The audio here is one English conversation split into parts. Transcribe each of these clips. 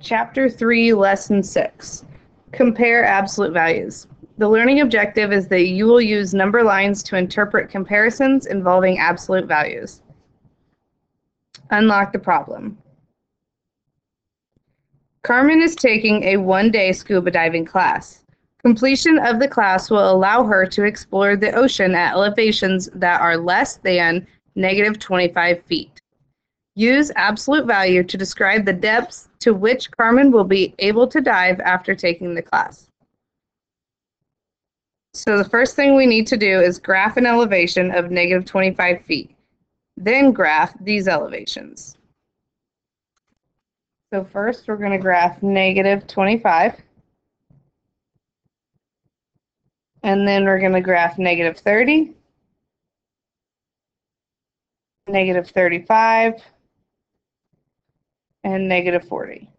Chapter 3, Lesson 6, Compare Absolute Values. The learning objective is that you will use number lines to interpret comparisons involving absolute values. Unlock the problem. Carmen is taking a one-day scuba diving class. Completion of the class will allow her to explore the ocean at elevations that are less than negative 25 feet. Use absolute value to describe the depths to which Carmen will be able to dive after taking the class. So the first thing we need to do is graph an elevation of negative 25 feet. Then graph these elevations. So first we're going to graph negative 25. And then we're going to graph negative 30, negative 35, and negative 40.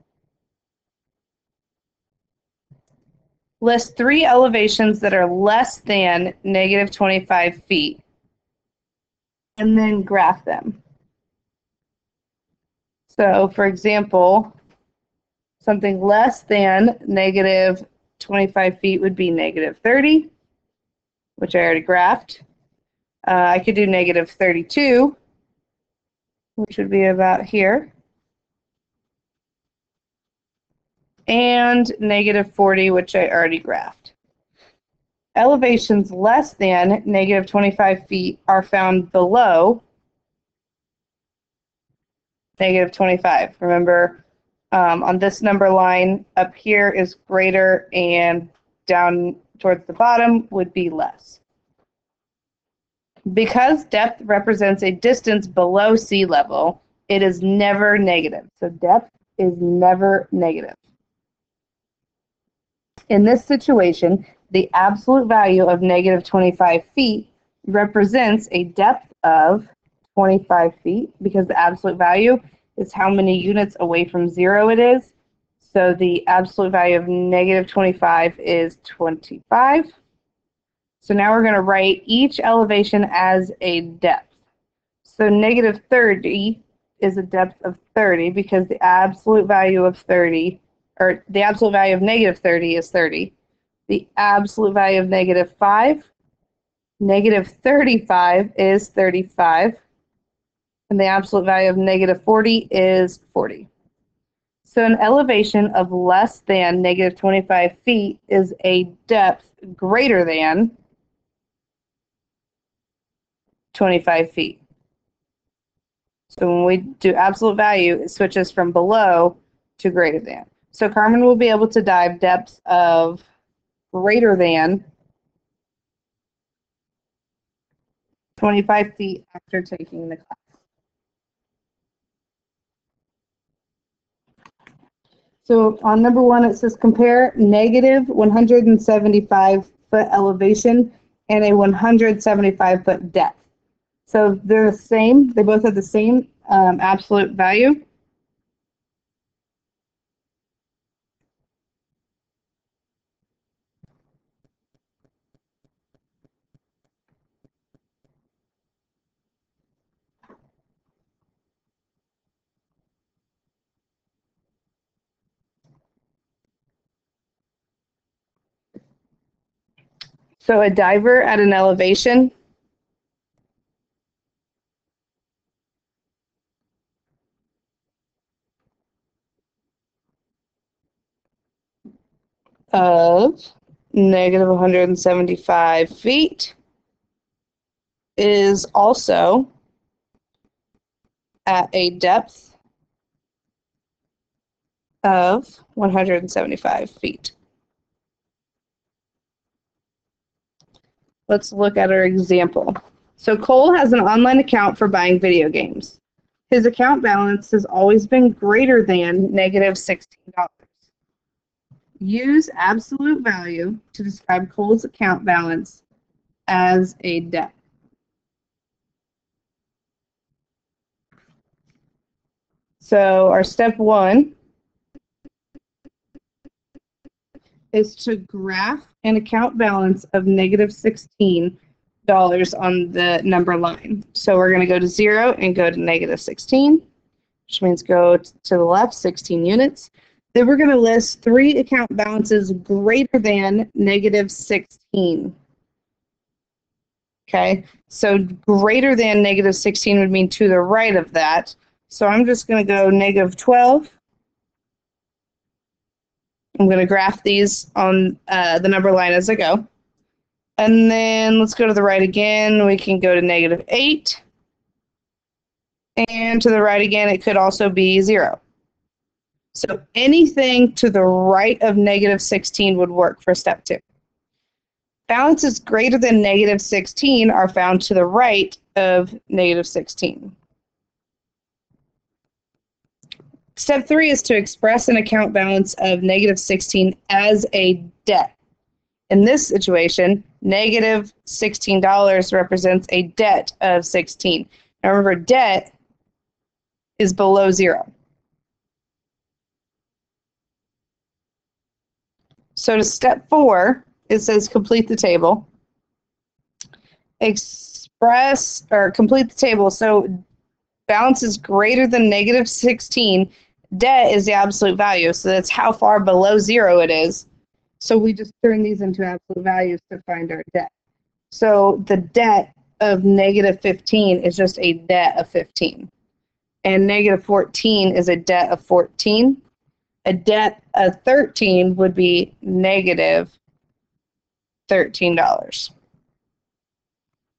List 3 elevations that are less than negative 25 feet, and then graph them. So, for example, something less than negative 25 feet would be negative 30, which I already graphed. I could do negative 32, which would be about here. And negative 40, which I already graphed. Elevations less than negative 25 feet are found below negative 25. Remember, on this number line, up here is greater and down towards the bottom would be less. Because depth represents a distance below sea level, it is never negative. So depth is never negative. In this situation, the absolute value of negative 25 feet represents a depth of 25 feet because the absolute value is how many units away from zero it is. So the absolute value of negative 25 is 25. So now we're going to write each elevation as a depth. So negative 30 is a depth of 30 because the absolute value of 30, or the absolute value of negative 30 is 30. The absolute value of negative 5, negative 35 is 35. And the absolute value of negative 40 is 40. So an elevation of less than negative 25 feet is a depth greater than 25 feet. So when we do absolute value, it switches from below to greater than. So Carmen will be able to dive depths of greater than 25 feet after taking the class. So on number 1, it says compare negative 175-foot elevation and a 175-foot depth. So they're the same. They both have the same absolute value. So a diver at an elevation of negative 175 feet is also at a depth of 175 feet. Let's look at our example. So Cole has an online account for buying video games. His account balance has always been greater than negative $16. Use absolute value to describe Cole's account balance as a depth. So our step 1 is to graph an account balance of negative $16 on the number line. So we're going to go to 0 and go to negative 16, which means go to the left 16 units. Then we're going to list 3 account balances greater than negative 16. Okay, so greater than negative 16 would mean to the right of that. So I'm just going to go negative 12. I'm going to graph these on the number line as I go. And then let's go to the right again. We can go to negative 8. And to the right again, it could also be 0. So anything to the right of negative 16 would work for step 2. Balances greater than negative 16 are found to the right of negative 16. Step 3 is to express an account balance of negative 16 as a debt. In this situation, negative $16 represents a debt of 16. Now remember, debt is below 0. So to step 4, it says complete the table. Express or complete the table. So balance is greater than negative 16. Debt is the absolute value. So that's how far below 0 it is. So we just turn these into absolute values to find our debt. So the debt of negative 15 is just a debt of 15. And negative 14 is a debt of 14. A debt of 13 would be negative $13.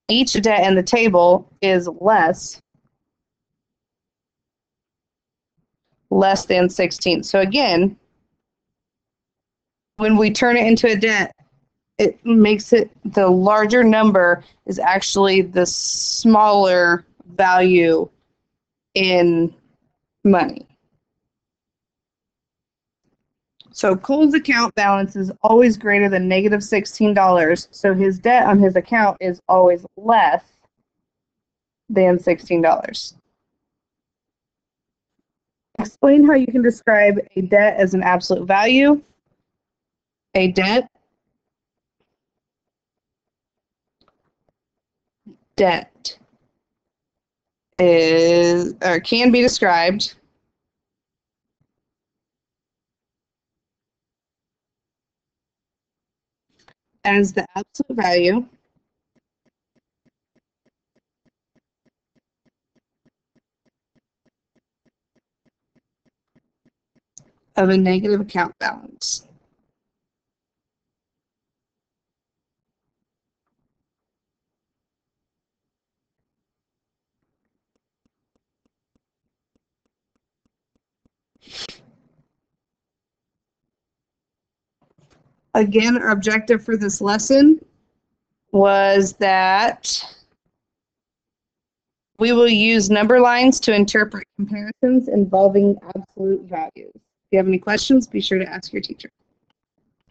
Each debt in the table is less than 16. So again, when we turn it into a debt, it makes it, the larger number is actually the smaller value in money. So Cole's account balance is always greater than negative $16. So his debt on his account is always less than $16. Explain how you can describe a debt as an absolute value. A debt is or can be described as the absolute value of a negative account balance. Again, our objective for this lesson was that we will use number lines to interpret comparisons involving absolute values. If you have any questions, be sure to ask your teacher.